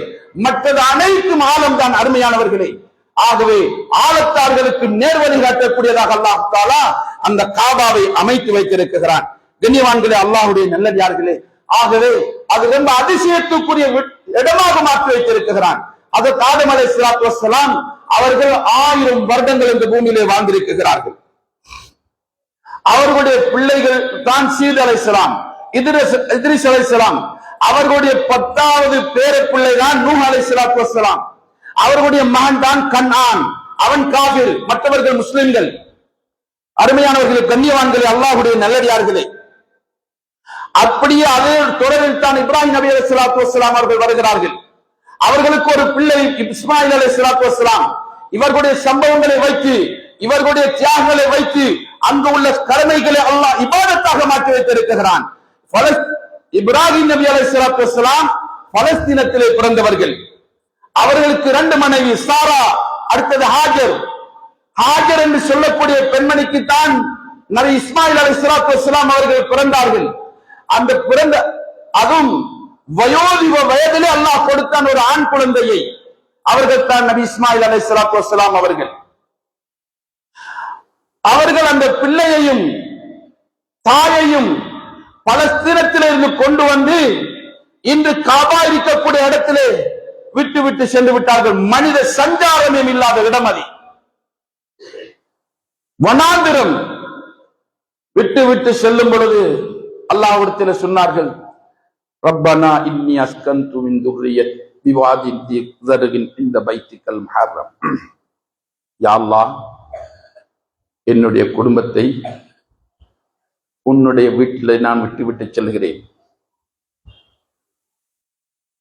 மற்றது அனைத்தும் ஆலம் தான். அருமையானவர்களே, ஆகவே ஆலத்தார்களுக்கு நேர்வழி காட்டக்கூடியதாக அல்லாஹ் தஆலா அந்த காபாவை அமைத்து வைத்திருக்கிறான். கண்ணியவான்களே, அல்லாஹ்வுடைய நல்லடியார்களே, ஆகவே அது ரொம்ப அதிசயத்துக்குரிய இடமாக மாற்றி வைத்திருக்கிறான். அதற்கு ஆதம் அலைஹிஸ்ஸலாத்து வஸ்ஸலாம் அவர்கள் 1000 வருடங்கள் இந்த பூமியிலே வாழ்ந்திருக்கிறார்கள். அவர்களுடைய பிள்ளைகள் தான் சீத் அலைஹிஸ்ஸலாம், இத்ரிஸ் அலைஹிஸ்ஸலாம். அவர்களுடைய 10வது பேர பிள்ளை தான் நூஹ் அலைஹிஸ்ஸலாத்து வஸ்ஸலாம். அவர்களுடைய மகன் தான் கன்ஆன், அவன் காபிர், மற்றவர்கள் முஸ்லிம்கள். அருமையானவர்களே, கண்ணியவான்களே, அல்லாஹ்வுடைய நல்லடியார்களே, அப்படியே அதே தொடரில் தான் இப்ராஹிம் நபி அலைஹிஸ்ஸலாத்து வஸ்ஸலாம் அவர்கள் வருகிறார்கள். அவர்களுக்கு ஒரு பிள்ளை இஸ்மாயில் அலைஹிஸ்ஸலாத்து வஸ்ஸலாம். இவர்களுடைய சம்பவங்களை வைத்து, இவர்களுடைய தியாகங்களை வைத்து அங்கு உள்ள கடமைகளை அல்லாஹ் இபாதத்தாக மாற்றி வைத்திருக்கிறான். இப்ராஹிம் நபி அலைஹிஸ்ஸலாத்து வஸ்ஸலாம் பலஸ்தீனத்திலே பிறந்தவர்கள். அவர்களுக்கு 2 மனைவி, சாரா, அடுத்தது ஹாஜர். ஹாஜர் என்று சொல்லக்கூடிய பெண்மணிக்கு தான் நபி இஸ்மாயில் அலைஹிஸ்ஸலாத்து வஸ்ஸலாம் அவர்கள் பிறந்தார்கள். அந்த பிறந்த அதுவும் வயோதிப வயதிலே அல்லாஹ் கொடுத்தான் ஒரு ஆண் குழந்தையை. அவர்கள் தான் நபி இஸ்மாயில் அலைஹிஸ்ஸலாத்து வஸ்ஸலாம் அவர்கள். அவர்கள் அந்த பிள்ளையையும் தாயையும் பலஸ்தீனத்திலிருந்து கொண்டு வந்து இன்று காபா இருக்கக்கூடிய இடத்திலே விட்டு விட்டு சென்று விட்டார்கள். மனித சஞ்சாரமே இல்லாத இடம் அது, வனாந்திரம். விட்டு விட்டு செல்லும் பொழுது அல்லாஹ்விடத்தில் சொன்னார்கள், ரப்பனா இன்னி அஸ்கன்து மின் துர்ரியத் பிவாதின் தி ஸர்கின் இந்த பைத்திக்கல் முஹர்ரம். யா அல்லாஹ், என்னுடைய குடும்பத்தை உன்னுடைய வீட்டில் நான் விட்டு செல்கிறேன்.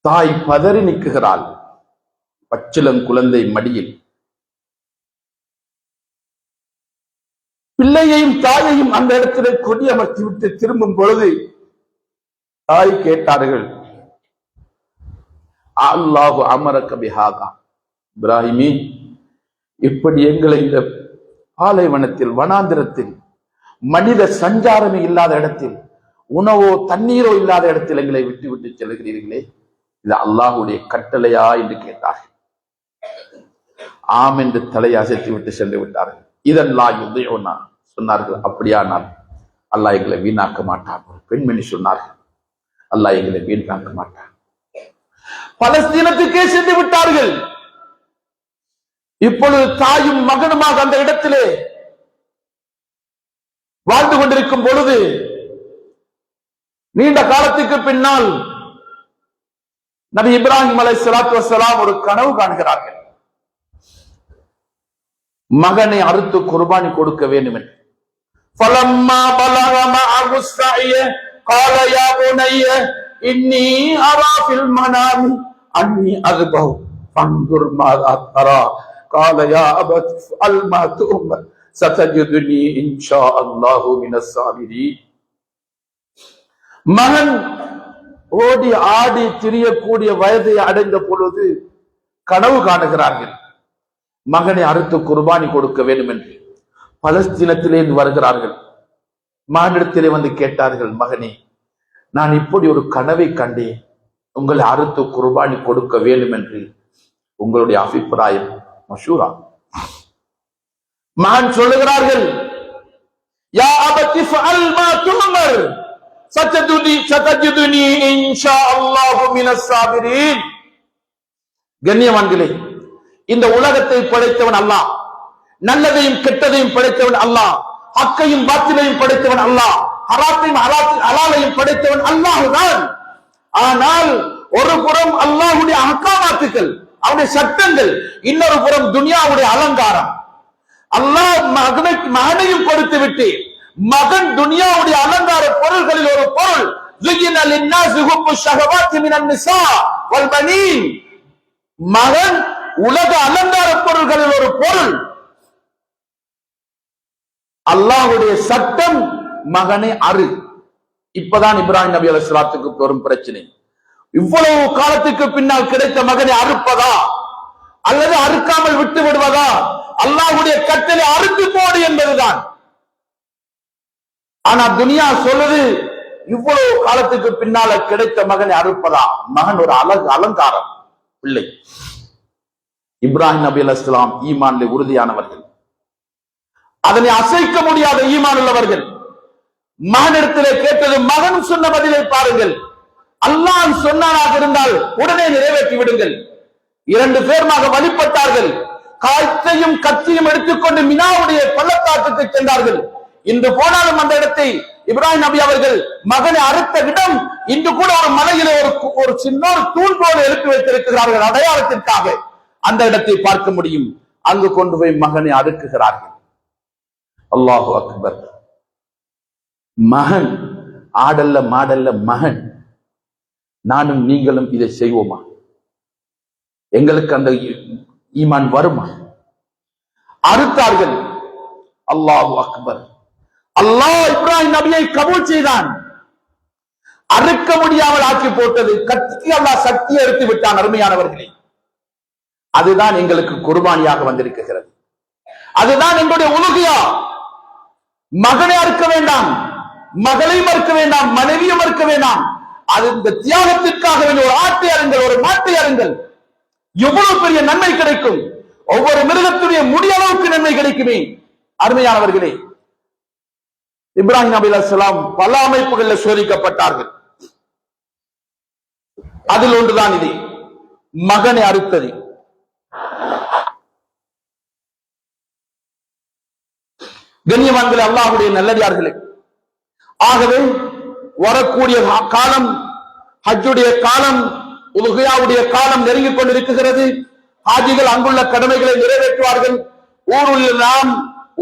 தாய் பதறி நிற்குகிறாள், பச்சிளம் குழந்தை மடியில். பிள்ளையையும் தாயையும் அந்த இடத்திலே கொடியமர்த்தி விட்டு திரும்பும் பொழுது தாய் கேட்டார்கள், அல்லாஹு அமரக பிஹாதா, இப்ராஹிமே, இப்படி எங்களை இந்த பாலைவனத்தில் வனாந்திரத்தில் மனித சஞ்சாரமே இல்லாத இடத்தில், உணவோ தண்ணீரோ இல்லாத இடத்தில் எங்களை விட்டு விட்டு செல்கிறீர்களே, இது அல்லாஹுடைய கட்டளையா என்று கேட்டார்கள். ஆம் என்று தலையை அசைத்து விட்டு சென்று விட்டார்கள். இதெல்லாம் யுதையோனா சொன்னார்கள், அப்படியானால் அல்லாஹ் எங்களை வீணாக்க மாட்டான். ஒரு பெண்மணி சொன்னார்கள், அல்லாஹ் எங்களை வீணாக்க மாட்டான். பலஸ்தீனத்துக்கே சென்று விட்டார்கள். இப்பொழுது தாயும் மகனுமாக அந்த இடத்திலே வாழ்ந்து கொண்டிருக்கும் பொழுது நீண்ட காலத்துக்கு பின்னால் நபி இப்ராஹிம் அலைஹிஸ்ஸலாத்து வஸ்ஸலாம் ஒரு கனவு காண்கிறார்கள். மகனை அறுத்து குர்பானி கொடுக்க வேண்டும் என்று. ஃபலம்மா பலக மஅஹு ஸஅய قال يا بني إني أرى في المنام أني أذبح فانظر ماذا ترى قال يا أبت افعل ما تؤمر ستجدني إن شاء الله من الصابرين. மகன் ஓடி ஆடி திரியக்கூடிய வயதை அடைந்த பொழுது கனவு காணுகிறார்கள். மகனை அறுத்து குர்பானி கொடுக்க வேண்டும் என்று. பலஸ்தீனத்திலே வருகிறார்கள். மகனிடத்திலே வந்து கேட்டார்கள், மகனே, நான் இப்படி ஒரு கனவை கண்டேன், உங்களை அறுத்து குர்பானி கொடுக்க வேண்டும் என்று உங்களுடைய அபிப்பிராயம் மஷூரா? மகன் சொல்லுகிறார்கள், யா அபதி ஃபஅல் மா துமர் சதஜுதுனி இன்ஷாஅல்லாஹு மினஸ் சாபிரீன். கண்ணியவான்களே, இந்த உலகத்தை படைத்தவன் அல்லாஹ், நல்லதையும் கெட்டதையும் படைத்தவன் அல்லாஹ், ஹக்கையும் பாத்திலையும் படைத்தவன் அல்லாஹ், ஹராத்தையும் ஹலாலையும் படைத்தவன் அல்லாஹ்தான். ஆனால் ஒரு புறம் அல்லாஹ்வுடைய அஹ்காமாத்துக்கள், அவனுடைய சட்டங்கள், இன்னொரு புறம் துனியாவுடைய அலங்காரம். அல்லாஹ் மகனையும் கொடுத்து விட்டு மகன் துனியாவுடைய அலங்கார பொருள்களில் ஒரு பொருள். மகன் உலக அலங்கார பொருள்களில் ஒரு பொருள். அல்லாஹ்வுடைய சட்டம், மகனை அறு. இப்பதான் இப்ராஹிம் நபி அலைஹிஸ்ஸலாத்துக்கு பெரும் பிரச்சனை. இவ்வளவு காலத்துக்கு பின்னால் கிடைத்த மகனை அறுப்பதா அல்லது அறுக்காமல் விட்டு விடுவதா? அல்லாஹ்வுடைய கட்டளை அறுத்து போடு என்பதுதான். ஆனா துனியா சொல்லுது, இவ்வளவு காலத்துக்கு பின்னால கிடைத்த மகனை அறுப்பதா? மகன் ஒரு அலங்காரம், பிள்ளை. இப்ராஹிம் நபி அலைஹிஸ்ஸலாம் ஈமானிலே உறுதியானவர்கள், அதனை அசைக்க முடியாத ஈமான் உள்ளவர்கள். மகனிடத்திலே கேட்டது, மகன் சொன்ன பதிலை பாருங்கள். அல்லாஹ் சொன்னானாக இருந்தால் உடனே நிறைவேற்றி விடுங்கள். 2 பேருமாக வழிபட்டார்கள். காய்ச்சையும் கத்தியும் எடுத்துக்கொண்டு மினாவுடைய பள்ளத்தாக்குக்கு சென்றார்கள். இன்று போனாலும் அந்த இடத்தை இப்ராஹிம் நபி அவர்கள் மகனை அறுத்த இடம் இன்று கூட ஒரு மலையிலே ஒரு சின்ன தூண் போல எழுப்பி வைத்திருக்கிறார்கள், அடையாளத்திற்காக. அந்த இடத்தை பார்க்க முடியும். அங்கு கொண்டு போய் மகனை அறுக்குகிறார்கள். அல்லாஹு அக்பர். மகன், ஆடல்ல மாடல்ல மகன். நானும் நீங்களும் இதை செய்வோமா? எங்களுக்கு அந்த ஈமான் வருமா? அறுத்தார்கள். அல்லாஹு அக்பர். அல்லாஹ் இப்ராஹிம் நபியை கபூல் செய்தான். அறுக்க முடியாமல் ஆக்கி போட்டது. கத்திக்கு அல்லாஹ் சக்தியை எடுத்து விட்டான். அருமையானவர்களே, அதுதான் எங்களுக்கு குர்பானியாக வந்திருக்கிறது. அதுதான் எங்களுடைய உலுகியா. மகனை அறுக்க வேண்டாம், மகளை மறுக்க வேண்டாம், மனைவியை மறுக்க வேண்டாம். அது இந்த தியாகத்திற்காக வேண்டிய ஒரு ஆட்டை அருங்கள், ஒரு மாட்டை அருங்கள். எவ்வளவு பெரிய நன்மை கிடைக்கும். ஒவ்வொரு மிருகத்துடைய முடியளவுக்கு நன்மை கிடைக்குமே. அருமையானவர்களே, இப்ராஹிம் நபி அலைஹிஸ்ஸலாம் பல அமைப்புகளில் சோதிக்கப்பட்டார்கள். அதில் ஒன்றுதான் இது, மகனை அறுத்தது. கண்ணியவான்களே, அல்லாஹ்வுடைய நல்லடியார்களே, ஆகவே வரக்கூடிய காலம், ஹஜ்ஜுடைய காலம், உலுஹியாவுடைய காலம் நெருங்கிக் கொண்டிருக்கிறது. ஹாஜிகள் அங்குள்ள கடமைகளை நிறைவேற்றுவார்கள். ஊரில் நாம்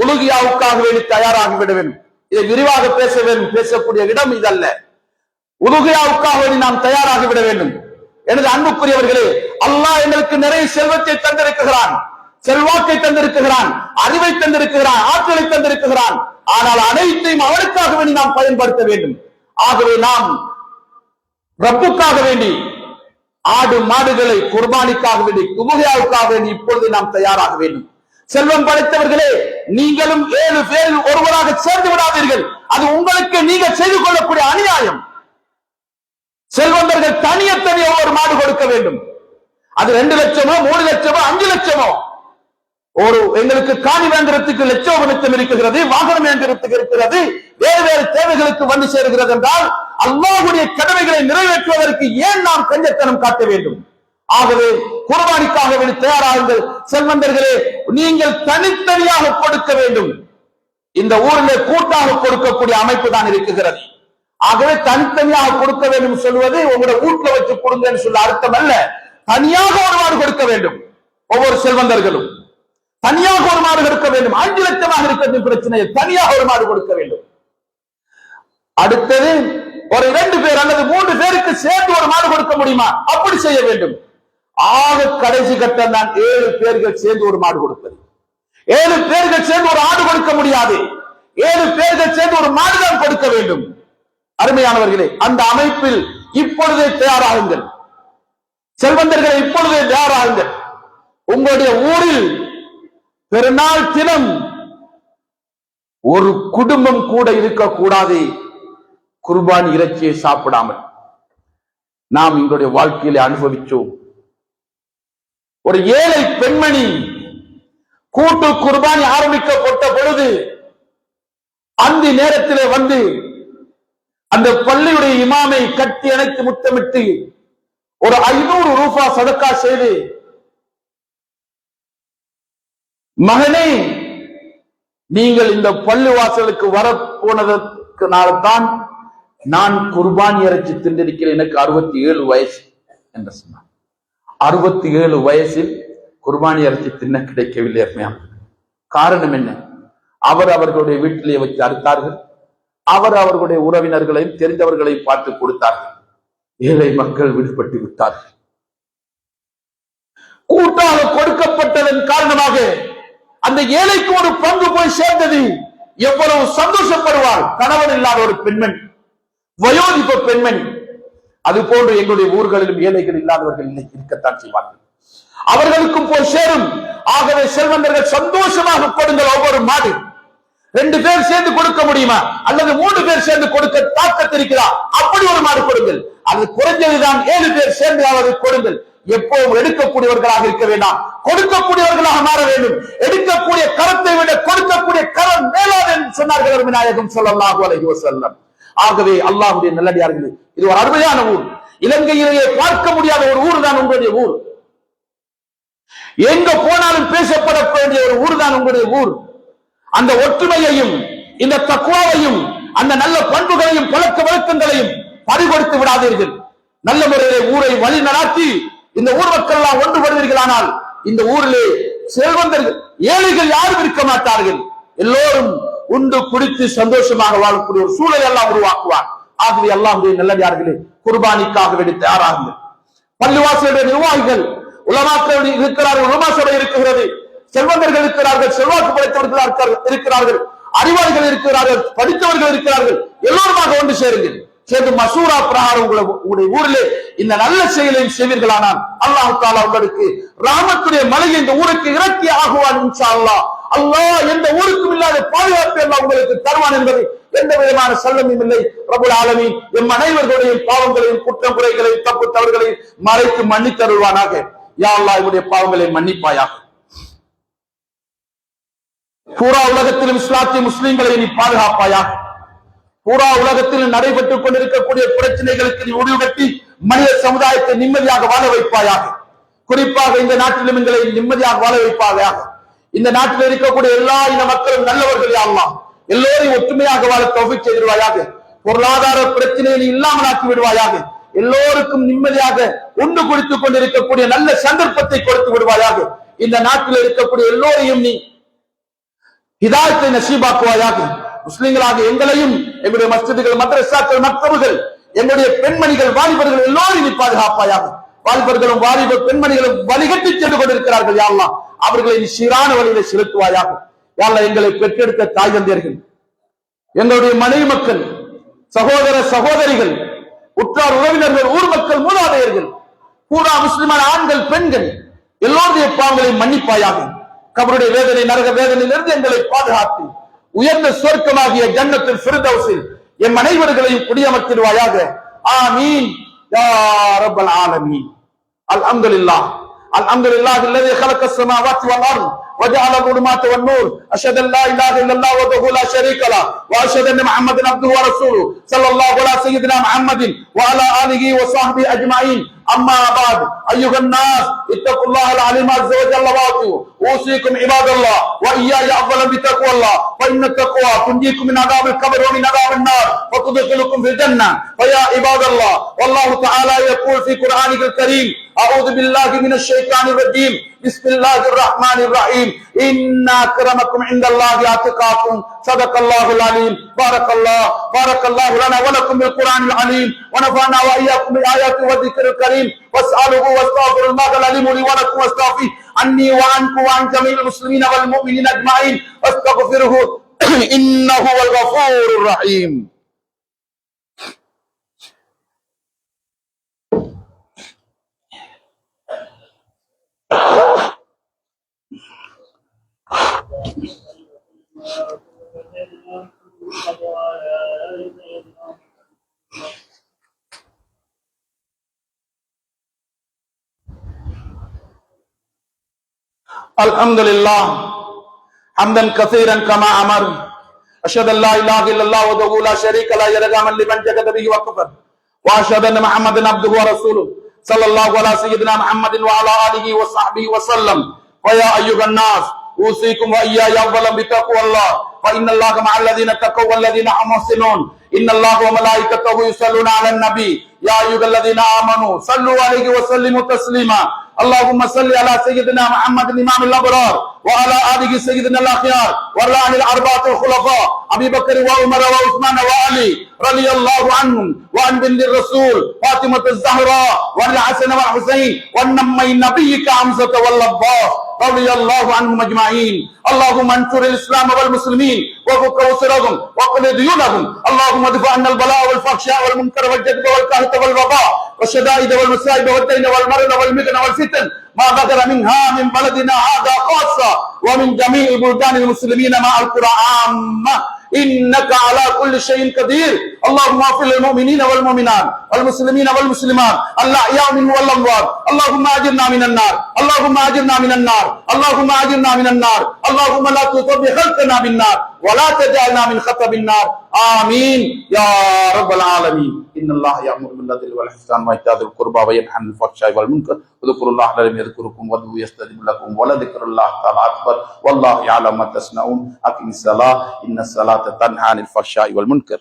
உலுஹியாவுக்காக வேண்டி தயாராகிவிட வேண்டும். இதை விரிவாக பேச வேண்டும். பேசக்கூடிய இடம் இதல்ல. உலுஹியாவுக்காக வேண்டி நாம் தயாராகிவிட வேண்டும். எனது அன்புக்குரியவர்களே, அல்லாஹ் எங்களுக்கு நிறைய செல்வத்தை தந்திருக்கிறான், செல்வாக்கை தந்திருக்கிறான், அறிவை தந்திருக்கிறான், ஆற்றலை தந்திருக்கிறான். ஆனால் அனைத்தையும் அவனுக்காக வேண்டி நாம் பயன்படுத்த வேண்டும். ஆகவே நாம் ரப்புக்காக வேண்டி ஆடு மாடுகளை குர்பானிக்காக வேண்டி, உலுஹியாவுக்காக வேண்டி இப்பொழுது நாம் தயாராக வேண்டும். செல்வம் படைத்தவர்களே, நீங்களும் 7 பேரில் ஒருவராக சேர்ந்து விடாதீர்கள். அது உங்களுக்கு நீங்கள் செய்து கொள்ளக்கூடிய அநியாயம். செல்வந்தர்கள் தனியே ஒரு மாடு கொடுக்க வேண்டும். அது 2 லட்சமோ 3 லட்சமோ 5 லட்சமோ. ஒரு எங்களுக்கு காணி வாங்குறதுக்கு லட்சம் இருக்கிறது, வாகனம் வாங்குறதுக்கு இருக்கிறது, வேறு வேறு தேவைகளுக்கு வந்து சேருகிறது என்றால் அல்லாஹ்வுடைய கடமைகளை நிறைவேற்றுவதற்கு ஏன் நாம் கஞ்சத்தனம் காட்ட வேண்டும்? ஆகவே குர்பானிக்காக வேண்டி தயாராகுங்கள். செல்வந்தர்களே, நீங்கள் தனித்தனியாக கொடுக்க வேண்டும். இந்த ஊரில் கூட்டாக கொடுக்கக்கூடிய அமைப்பு தான் இருக்கிறது. ஆகவே தனித்தனியாக கொடுக்க வேண்டும் சொல்வது உங்களுடைய வீட்டுல வச்சு கொடுங்கன்னு சொல்ல அர்த்தம் அல்ல. தனியாக ஒரு மாடு கொடுக்க வேண்டும். ஒவ்வொரு செல்வந்தர்களும் தனியாக ஒரு மாடு கொடுக்க வேண்டும். 5 லட்சமாக இருக்கிறது பிரச்சனை, தனியாக ஒரு மாடு கொடுக்க வேண்டும். அடுத்தது ஒரு 2 பேர் அல்லது 3 பேருக்கு சேர்ந்து ஒரு மாடு கொடுக்க முடியுமா? அப்படி செய்ய வேண்டும். ஆக கடைசி கட்டம் தான் 7 பேர்கள் சேர்ந்து ஒரு மாடு கொடுப்பது. 7 பேர்கள் சேர்ந்து ஒரு ஆடு கொடுக்க முடியாது. 7 பேர்கள் சேர்ந்து ஒரு மாடு தான் கொடுக்க வேண்டும். அருமையானவர்களே, அந்த அமைப்பில் இப்பொழுதே தயாராகுங்கள். செல்வந்தர்களை இப்பொழுதே தயாராகுங்கள். உங்களுடைய ஊரில் பெருநாள் தினம் ஒரு குடும்பம் கூட இருக்கக்கூடாது குர்பானி இறைச்சியை சாப்பிடாமல். நாம் எங்களுடைய வாழ்க்கையில அனுபவிச்சோம். ஒரு ஏழை பெண்மணி கூட்டு குர்பானி ஆரம்பிக்கப்பட்ட பொழுது அந்த நேரத்திலே வந்து அந்த பள்ளியுடைய இமாமை கட்டி அணைத்து முத்தமிட்டு ஒரு 500 ரூபாய் சதக்கா செய்து, மகனே, நீங்கள் இந்த பள்ளி வாசலுக்கு வரப்போனதற்குனால்தான் நான் குர்பானி இறைச்சி தின்றிருக்கிறேன், எனக்கு 67 வயசு என்று சொன்னார். 67 வயசில் குர்பானி இறைச்சி தின்ன கிடைக்கவில்லை. காரணம் என்ன? அவர்களுடைய வீட்டிலே வச்சு அறுத்தார்கள். அவர்களுடைய உறவினர்களையும் தெரிந்தவர்களையும் பார்த்து கொடுத்தார்கள். ஏழை மக்கள் விடுபட்டு விட்டார்கள். கூட்டாக கொடுக்கப்பட்டதன் காரணமாக அந்த ஏழைக்கு ஒரு பங்கு போய் சேர்ந்தது. எவ்வளவு சந்தோஷப்படுவார் கணவன் இல்லாத ஒரு பெண்மணி, வயோதிப பெண்மணி. அது போன்று எங்களுடைய ஊர்களிலும் ஏழைகள் இல்லாதவர்கள் இருக்கத்தான் செய்வார்கள். அவர்களுக்கும் போய் சேரும். ஆகவே செல்வந்தர்கள் சந்தோஷமாக கொடுங்கள். ஒவ்வொரு மாடு 2 பேர் சேர்ந்து கொடுக்க முடியுமா? அல்லது 3 பேர் சேர்ந்து கொடுக்க தாக்கத்திருக்கிறா? அப்படி ஒரு மாடு கொடுங்கள். அது குறைஞ்சதுதான் 7 பேர் சேர்ந்து அவரை கொடுங்கள். எப்போதும் எடுக்கக்கூடியவர்களாக இருக்க வேண்டாம், கொடுக்கக்கூடியவர்களாக மாற வேண்டும். எடுக்கக்கூடிய கரத்தை விட கொடுக்கக்கூடிய கரம் மேலாது என்று சொன்னார்கள் நாயகம் ஸல்லல்லாஹு அலைஹி வஸல்லம். ஆகவே அல்லாஹ்வுடைய நல்லடியார்களே, இது ஒரு அருமையான ஊர். இலங்கையிலேயே பார்க்க முடியாத ஒரு ஊர் தான் உங்களுடைய ஊர். எங்க போனாலும் பேசப்பட வேண்டிய ஒரு ஊர் தான் உங்களுடைய ஊர். அந்த ஒற்றுமையையும் இந்த தக்வாவையும் அந்த நல்ல பண்புகளையும் பழக்க வழக்கங்களையும் பறிகொடுத்து விடாதீர்கள். நல்ல முறையிலே ஊரை வழி நடாத்தி இந்த ஊர் மக்கள் எல்லாம் ஒன்றுபடுவீர்களானால் இந்த ஊரிலே செல்வந்தர்கள் ஏழைகள் யாரும் இருக்க மாட்டார்கள். எல்லோரும் உண்டு குடித்து சந்தோஷமாக வாழக்கூடிய ஒரு சூழலை எல்லாம் உருவாக்குவார். ஆகவே அல்லாஹ்வுடைய நல்லடியார்களே, குர்பானிக்காக வேண்டி தயாராகுங்கள். பள்ளிவாசலுடைய நிர்வாகிகள், உலமாக்கள் இருக்கிறார்கள், உலமா சபை இருக்கிறது, செல்வந்தர்கள் இருக்கிறார்கள், செல்வாக்கு படைத்தவர்கள் இருக்கிறார்கள், அறிவாளிகள் இருக்கிறார்கள், படித்தவர்கள் இருக்கிறார்கள். எல்லோருமாக ஒன்று சேருங்கள். சேர்ந்து மசூரா பிரகாரம் உங்களுடைய ஊரிலே இந்த நல்ல செயலையும் செய்வீர்களானால் அல்லாஹ் தஆலா உங்களுக்கு ரஹ்மத்துடைய மலையை இந்த ஊருக்கு இறக்கி ஆகுவான் இன்ஷா அல்லாஹ். அல்லாஹ் எந்த ஊருக்கும் இல்லாத பாதுகாப்பை எல்லாம் உங்களுக்கு தருவான் என்பது எந்த விதமான சல்லமும் இல்லை. ரப்பல் ஆலமீன் எம் அனைவர்களுடைய பாவங்களையும் குற்றம் குறைகளையும் தப்பு தவறுகளையும் மறைத்து மன்னித்தருள்வானாக. யா அல்லாஹ் இவருடைய பாவங்களை மன்னிப்பாயாக. பூரா உலகத்திலும் இஸ்லாத்திய முஸ்லிம்களை நீ பாதுகாப்பாயாக. பூரா உலகத்தில் நடைபெற்றுக் கொண்டிருக்கக்கூடிய பிரச்சனைகளுக்கு நீ முடிவு கட்டி மனித சமுதாயத்தை நிம்மதியாக வாழ வைப்பாயாக. குறிப்பாக இந்த நாட்டிலும் எங்களை நிம்மதியாக வாழ வைப்பாயாக. இந்த நாட்டில் இருக்கக்கூடிய எல்லா இன மக்களும் நல்லவர்கள் யா அல்லாஹ். எல்லோரையும் ஒற்றுமையாக வாழ தௌஃபீக் செய்திருவாயாக. பொருளாதார பிரச்சனையை இல்லாமல் ஆக்கி விடுவாயாக. எல்லோருக்கும் நிம்மதியாக உண்டு குடித்துக் கொண்டிருக்கக்கூடிய நல்ல சந்தர்ப்பத்தை கொடுத்து விடுவாயாக. இந்த நாட்டில் இருக்கக்கூடிய எல்லோரையும் நீ ஹிதாயத்தை நசீபாக்குவாயாக. முஸ்லிம்களாக எங்களையும் எங்களுடைய மஸ்ஜிதுகள் மദ്രஸாக்கள் மக்தபுகள் எங்களுடைய பெண்மணிகள் வாலிபர்கள் எல்லோரும் நீ பாதுகாப்பாயாக. வாலிபர்களும் வாலிப பெண்மணிகளும் வழிகட்டி சென்று கொண்டிருக்கிறார்கள் யா அல்லாஹ். அவர்களை நீ சீரான வழியில செலுத்துவாயாக. யா அல்லாஹ் எங்களை பெற்றெடுத்த தாய் தந்தையர்கள், எங்களுடைய மனைவி மக்கள், சகோதர சகோதரிகள், உற்றார் உறவினர்கள், ஊர் மக்கள், மூதாதையர்கள், பூரா முஸ்லிமான ஆண்கள் பெண்கள் எல்லோருடைய பாவங்களை மன்னிப்பாயாக. கபருடைய வேதனை நரக வேதனையிலிருந்து எங்களை பாதுகாத்து உயர்ந்த சொர்க்கமாகிய ஜன்னத்துல் ஃபிர்தௌஸில் எம் அனைவர்களையும் குடியமர்த்திடுவாயாக. ஆமீன் யா ரப்பல் ஆலமீன். அல்ஹம்துலில்லாஹ் அல்ஹம்துலில்லாஹ் الذي خلق السماوات والارض وجعل الظلمات والنور اشهد ان لا اله الا الله وحده لا شريك له واشهد ان محمدا عبده ورسوله صلى الله على سيدنا محمد وعلى اله وصحبه اجمعين. اما بعد ايها الناس اتقوا الله العليم عز وجل واتقوا اوصيكم عباد الله واياي اولا بتقوى الله فان التقوى تنجيكم من عذاب القبر ومن عذاب النار وتدخلكم في الجنه. فيا عباد الله والله تعالى يقول في قرانه الكريم اعوذ بالله من الشيطان الرجيم بسم الله الرحمن الرحيم ان اكرمكم عند الله اتقاكم صدق الله العليم. بارك الله لنا ولكم بالقران العليم ونفعنا واياكم باياته والذكر الكريم واسالوه واستغفر الله العليم لي ولكم واستغفر عني وعنكم وعن جميع المسلمين والمؤمنين اجمعين واستغفره انه هو الغفور الرحيم. الحمد لله حمدا كثيرا كما امر اشهد ان لا اله الا الله وحده لا شريك له يرغم لمن جحد به وكفر واشهد ان محمدا عبده ورسوله صلى الله على سيدنا محمد وعلى اله وصحبه وسلم. ويا ايها الناس اوصيكم واياي اولا بتقوى الله فان الله مع الذين اتقوا والذين هم محسنون. ان الله وملائكته يصلون على النبي يا ايها الذين امنوا صلوا عليه وسلموا تسليما. اللهم صل على سيدنا محمد الامام الابرار وعلى اله سيدنا الاخيار وعلى الاربعه الخلفاء ابي بكر وعمر وعثمان وعلي رضي الله عنهم وعن بنت الرسول فاطمه الزهراء وعن الحسن والحسين وعن نمي نبيك حمزه والعباس رضي الله عنهم اجمعين. اللهم انصر الاسلام والمسلمين وفك اسرهم وقل ديونهم. اللهم ادفع عنا البلاء والفحشاء والمنكر والجدب والقهر والوباء والشدائد والمصائب والدين والمرض والمحن والفتن ما ظهر منها من بلدنا هذا خاصه ومن جميع بلدان المسلمين مع القرى عامه انك على كل شيء قدير. اللهم اغفر للمؤمنين والمؤمنات والمسلمين والمسلمات الاحياء منهم والاموات. اللهم اجرنا من النار اللهم اجرنا من النار اللهم اجرنا من النار. اللهم لا تصب خلقنا بالنار ولا تجعلنا من خطب النار. آمين يا رب العالمين. إن الله يأمر بالعدل والإحسان وإيتاء ذي القربى وينهى عن الفحشاء والمنكر واذكروا الله العظيم يذكركم وادعوه يستجب لكم ولذكر الله تعالى أكبر والله يعلم ما تصنعون. أقم الصلاة إن الصلاة تنهى عن الفحشاء والمنكر.